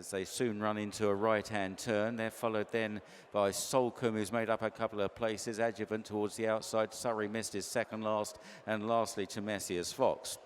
as they soon run into a right-hand turn. They're followed then by Molecomb, who's made up a couple of places. Adjuvant towards the outside. Surrey Mist is second last, and lastly to Messiers Fox.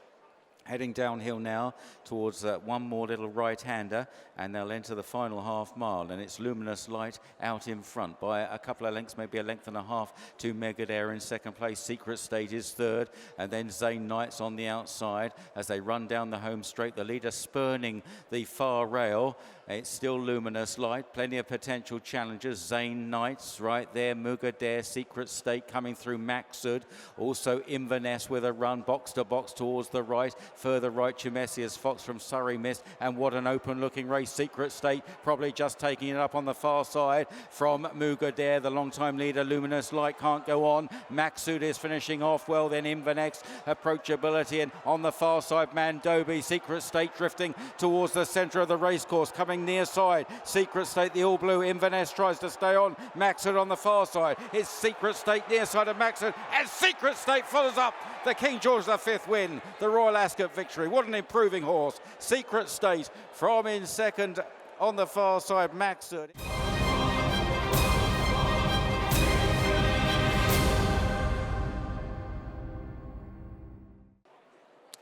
Heading downhill now towards one more little right-hander, and they'll enter the final half mile, and it's Luminous Light out in front by a couple of lengths, maybe a length and a half, to Megadare in second place. Secret State is third, and then Zane Knights on the outside as they run down the home straight. The leader spurning the far rail. It's still Luminous Light, plenty of potential challengers. Zane Knights right there, Mugadare, Secret State coming through Maxud. Also Inverness with a run, box to box towards the right. Further right to Messiers Fox from Surrey Mist, and what an open looking race. Secret State probably just taking it up on the far side from Mugadare. The long time leader Luminous Light can't go on. Maxud is finishing off well, then Inverness, approachability, and on the far side Mandobi. Secret State drifting towards the centre of the racecourse, coming near side. Secret State, the all blue. Inverness tries to stay on. Maxud on the far side. It's Secret State near side of Maxud, and Secret State follows up the King George V win, the Royal Ascot victory. What an improving horse. Secret State from in second on the far side, Maxud.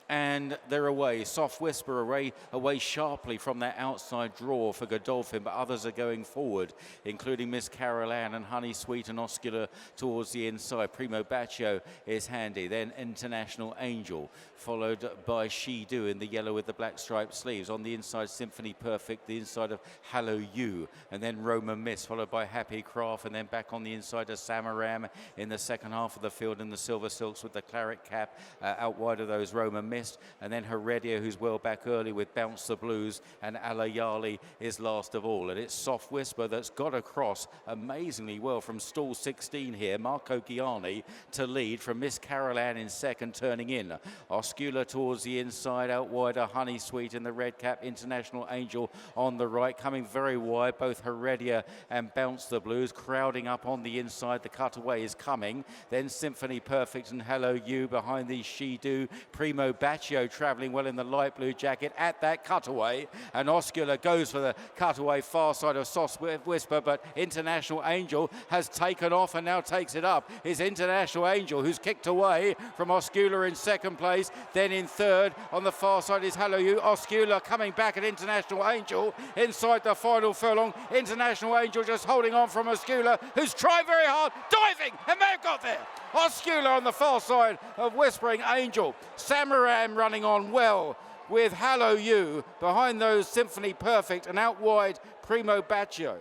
And they're away. Soft Whisper away sharply from that outside draw for Godolphin, but others are going forward, including Miss Carol Ann and Honey Sweet and Oscula towards the inside. Primo Baccio is handy. Then International Angel, followed by She Do in the yellow with the black striped sleeves. On the inside, Symphony Perfect, the inside of Hallow You, and then Roma Miss, followed by Happy Craft, and then back on the inside of Samaram in the second half of the field in the Silver Silks with the claret cap. Out wide of those, Roma Miss. And then Heredia, who's well back early with Bounce the Blues, and Alayali is last of all. And it's Soft Whisper that's got across amazingly well from stall 16 here. Marco Gianni to lead from Miss Carol Ann in second, turning in. Oscula towards the inside, out wide are Honey Sweet in the red cap. International Angel on the right, coming very wide. Both Heredia and Bounce the Blues crowding up on the inside. The cutaway is coming. Then Symphony Perfect and Hello You behind the She Do. Primo Baccio travelling well in the light blue jacket at that cutaway, and Oscula goes for the cutaway far side of Soft Whisper, but International Angel has taken off and now takes it up. Is International Angel, who's kicked away from Oscula in second place. Then in third on the far side is Hello You. Oscula coming back at International Angel inside the final furlong. International Angel just holding on from Oscula, who's tried very hard, diving, and may have got there. Oscula on the far side of Whispering Angel. Samaram running on well with Hallow You. Behind those, Symphony Perfect, and out wide, Primo Baccio.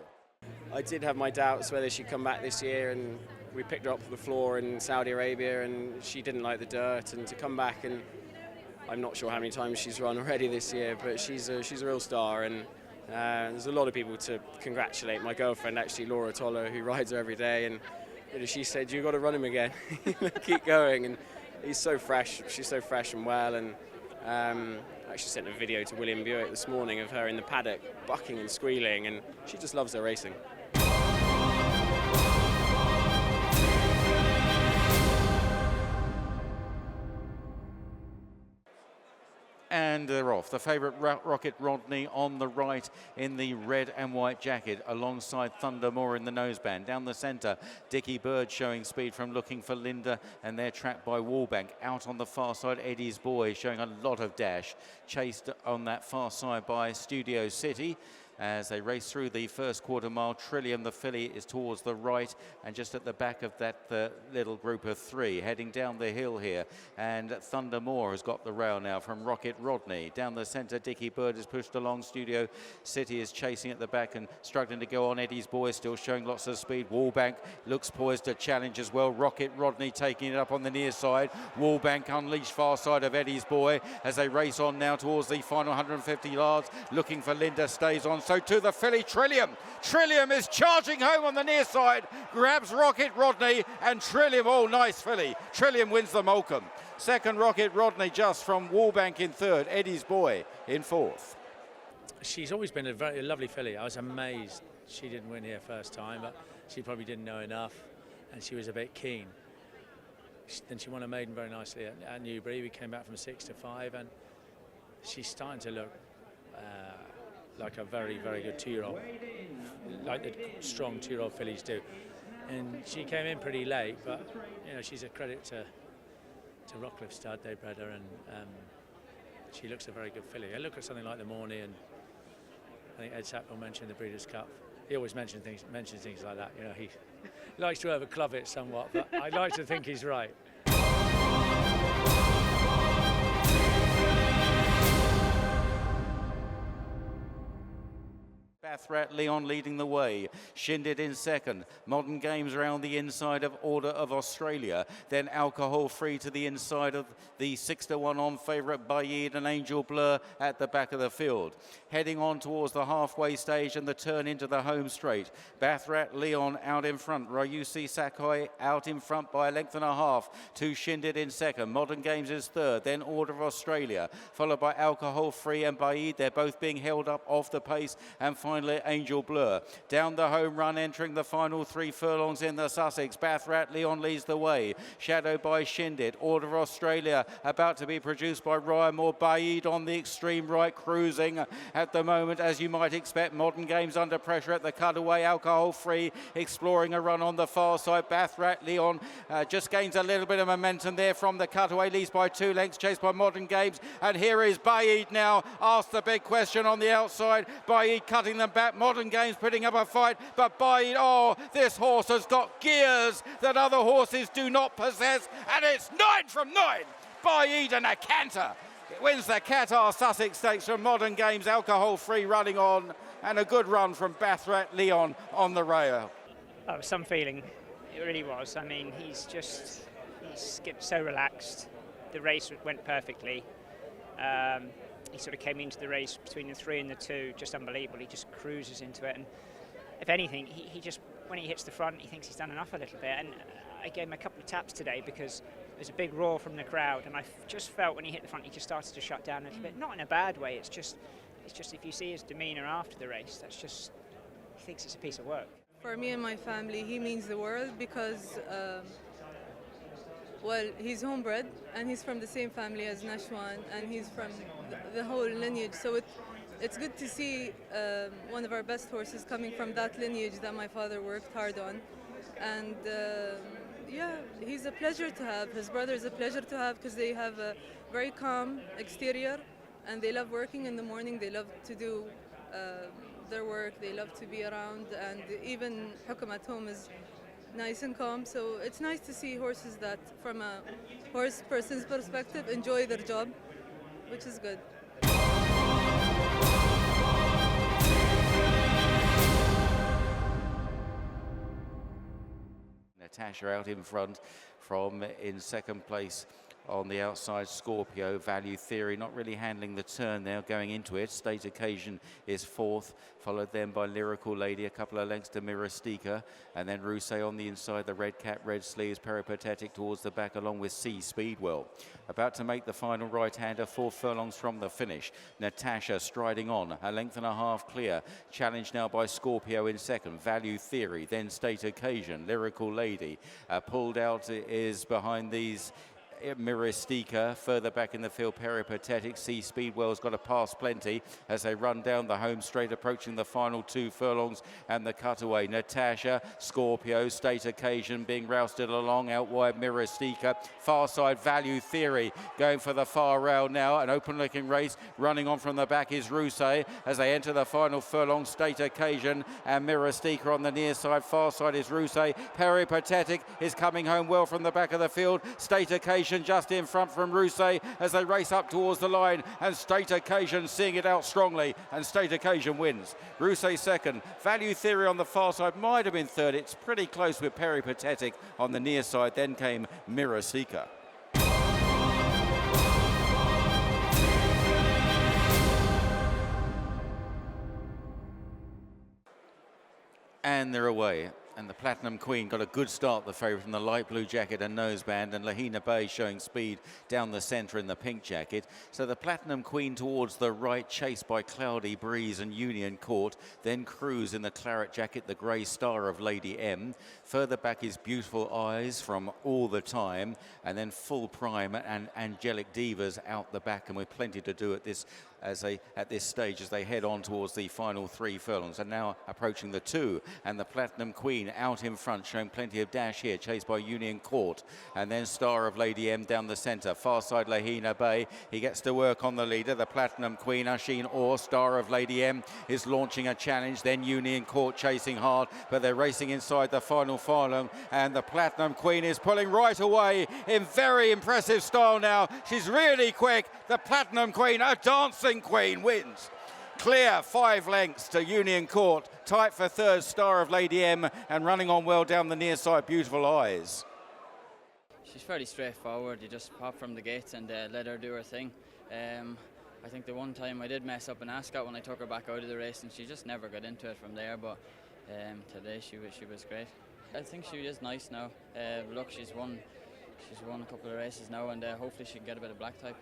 I did have my doubts whether she'd come back this year, and we picked her up from the floor in Saudi Arabia, and she didn't like the dirt, and to come back, and I'm not sure how many times she's run already this year, but she's a real star, and there's a lot of people to congratulate. My girlfriend, actually, Laura Toller, who rides her every day, and she said, "You've got to run him again, keep going." And he's so fresh, she's so fresh and well, and I actually sent a video to William Buick this morning of her in the paddock, bucking and squealing, and she just loves her racing. And they're off. The favourite Rocket Rodney on the right in the red and white jacket, alongside Thunder Moore in the noseband. Down the centre, Dickie Bird showing speed from Looking for Linda, and they're tracked by Wallbank. Out on the far side, Eddie's Boy showing a lot of dash, chased on that far side by Studio City. As they race through the first quarter mile, Trillium, the filly, is towards the right and just at the back of that little group of three, heading down the hill here. And Thunder Moore has got the rail now from Rocket Rodney. Down the centre, Dickie Bird is pushed along. Studio City is chasing at the back and struggling to go on. Eddie's Boy still showing lots of speed. Wallbank looks poised to challenge as well. Rocket Rodney taking it up on the near side. Wallbank unleashed far side of Eddie's Boy as they race on now towards the final 150 yards. Looking for Linda stays on. So to the filly, Trillium. Trillium is charging home on the near side, grabs Rocket Rodney, and Trillium, oh, nice filly. Trillium wins the Molecomb. Second, Rocket Rodney just from Wallbank in third, Eddie's Boy in fourth. She's always been a very lovely filly. I was amazed she didn't win here first time, but she probably didn't know enough, and she was a bit keen. Then she won a maiden very nicely at Newbury. We came back from 6 to 5, and she's starting to look like a very, very good 2-year-old, like the strong 2-year-old fillies do. And she came in pretty late, but you know, she's a credit to Rockcliffe Stud. They bred her, and she looks a very good filly. I look at something like the Morney, and I think Ed Sackville mentioned the Breeders' Cup. He always mentions things like that. You know, he likes to overclub it somewhat, but I like to think he's right. Bathrat Leon leading the way, Shindig in second, Modern Games around the inside of Order of Australia, then Alcohol Free to the inside of the 6-1 on favourite BAAEED and Angel Blur at the back of the field. Heading on towards the halfway stage and the turn into the home straight. Bathrat Leon out in front, Ryusi Sakai out in front by a length and a half to Shindig in second, Modern Games is third, then Order of Australia, followed by Alcohol Free and BAAEED. They're both being held up off the pace, and finally Angel Blur. Down the home run, entering the final 3 furlongs in the Sussex. Bathrat Leon leads the way, shadowed by Shindig. Order of Australia about to be produced by Ryan Moore. BAAEED on the extreme right, cruising at the moment, as you might expect. Modern Games under pressure at the cutaway. Alcohol Free exploring a run on the far side. Bathrat Leon just gains a little bit of momentum there from the cutaway, leads by 2 lengths, chased by Modern Games, and here is BAAEED now. Asked the big question on the outside. BAAEED cutting them back. Modern Games putting up a fight, but BAAEED, oh, this horse has got gears that other horses do not possess, and it's 9 from 9. BAAEED and a canter. It wins the Qatar Sussex Stakes from Modern Games. Alcohol Free running on, and a good run from Bathrat Leon on the rail. Oh, some feeling, it really was. I mean, he skipped so relaxed. The race went perfectly. He sort of came into the race between the 3 and the 2, just unbelievable. He just cruises into it, and if anything, he just, when he hits the front, he thinks he's done enough a little bit. And I gave him a couple of taps today because there's a big roar from the crowd, and I just felt when he hit the front, he just started to shut down a little bit. Not in a bad way. It's just if you see his demeanour after the race, that's just, he thinks it's a piece of work. For me and my family, he means the world because. Well, he's homebred, and he's from the same family as Nashwan, and he's from the whole lineage. So it's good to see one of our best horses coming from that lineage that my father worked hard on. And yeah, he's a pleasure to have. His brother is a pleasure to have because they have a very calm exterior, and they love working in the morning. They love to do their work. They love to be around, and even Hukum at home is nice and calm. So it's nice to see horses that, from a horse person's perspective, enjoy their job, which is good. Natasha out in front from in second place. On the outside, Scorpio, Value Theory, not really handling the turn there, going into it. State Occasion is fourth, followed then by Lyrical Lady, a couple of lengths to Mirastika, and then Rousset on the inside, the red cap, red sleeves, Peripatetic towards the back, along with C Speedwell. About to make the final right-hander, 4 furlongs from the finish. Natasha striding on, a length and a half clear. Challenged now by Scorpio in second, Value Theory, then State Occasion, Lyrical Lady. Pulled out is behind these Mirastika. Further back in the field, Peripatetic. C Speedwell's got to pass plenty as they run down the home straight, approaching the final 2 furlongs and the cutaway. Natasha, Scorpio, State Occasion being rousted along, out wide Mirastika. Far side, Value Theory going for the far rail now. An open looking race. Running on from the back is Rousset as they enter the final furlong. State Occasion and Mirastika on the near side. Far side is Rousset. Peripatetic is coming home well from the back of the field. State Occasion just in front from Rousset as they race up towards the line, and State Occasion seeing it out strongly, and State Occasion wins. Rousset second, Value Theory on the far side might have been third. It's pretty close with Peripatetic on the near side. Then came Mirastika. And they're away. And the Platinum Queen got a good start, the favourite, in the light blue jacket and noseband, and Lahina Bay showing speed down the centre in the pink jacket. So the Platinum Queen towards the right, chased by Cloudy Breeze and Union Court, then Cruise in the claret jacket, the grey star of Lady M. Further back is Beautiful Eyes from All the Time, and then Full Prime and Angelic Divas out the back, and with plenty to do at this at this stage as they head on towards the final 3 furlongs. And now approaching the 2, and the Platinum Queen out in front, showing plenty of dash here, chased by Union Court, and then Star of Lady M down the centre. Far side Lahina Bay, he gets to work on the leader, the Platinum Queen. Asheen Orr, Star of Lady M, is launching a challenge, then Union Court chasing hard, but they're racing inside the final furlong, and the Platinum Queen is pulling right away in very impressive style now. She's really quick. The Platinum Queen, a dancing queen, wins. Clear 5 lengths to Union Court, tight for third, Star of Lady M, and running on well down the near side, Beautiful Eyes. She's fairly straightforward. You just pop from the gates and let her do her thing. I think the one time I did mess up in Ascot when I took her back out of the race, and she just never got into it from there, but today she was great. I think she is nice now. Look, she's won a couple of races now, and hopefully she can get a bit of black type.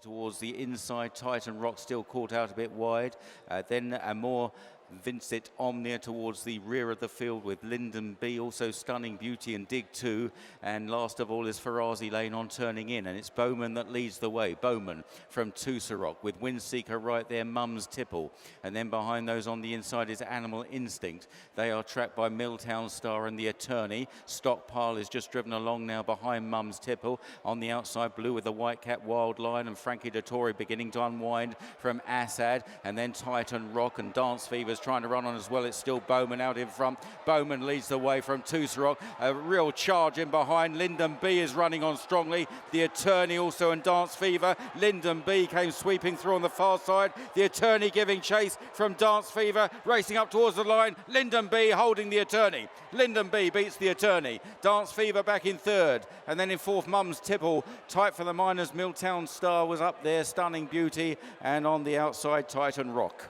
Towards the inside, Titan Rock still caught out a bit wide. Then a more Vincit Omnia towards the rear of the field with Linden B, also Stunning Beauty and Dig 2. And last of all is Farazi Lane on turning in, and it's Bowman that leads the way. Bowman from Tusarok with Windseeker right there, Mum's Tipple. And then behind those on the inside is Animal Instinct. They are tracked by Milltown Star and the Attorney. Stockpile is just driven along now behind Mum's Tipple. On the outside, Blue with the White Cap Wild Lion and Frankie Dettori beginning to unwind from Assad. And then Titan Rock and Dance Fever's trying to run on as well. It's still Bowman out in front. Bowman leads the way from Tusarok. A real charge in behind. Linden B is running on strongly. The Attorney also and Dance Fever. Linden B came sweeping through on the far side. The Attorney giving chase from Dance Fever, racing up towards the line. Linden B holding the Attorney. Linden B beats the Attorney. Dance Fever back in third. And then in fourth, Mum's Tipple. Tight for the minors. Milltown Star was up there. Stunning Beauty. And on the outside, Titan Rock.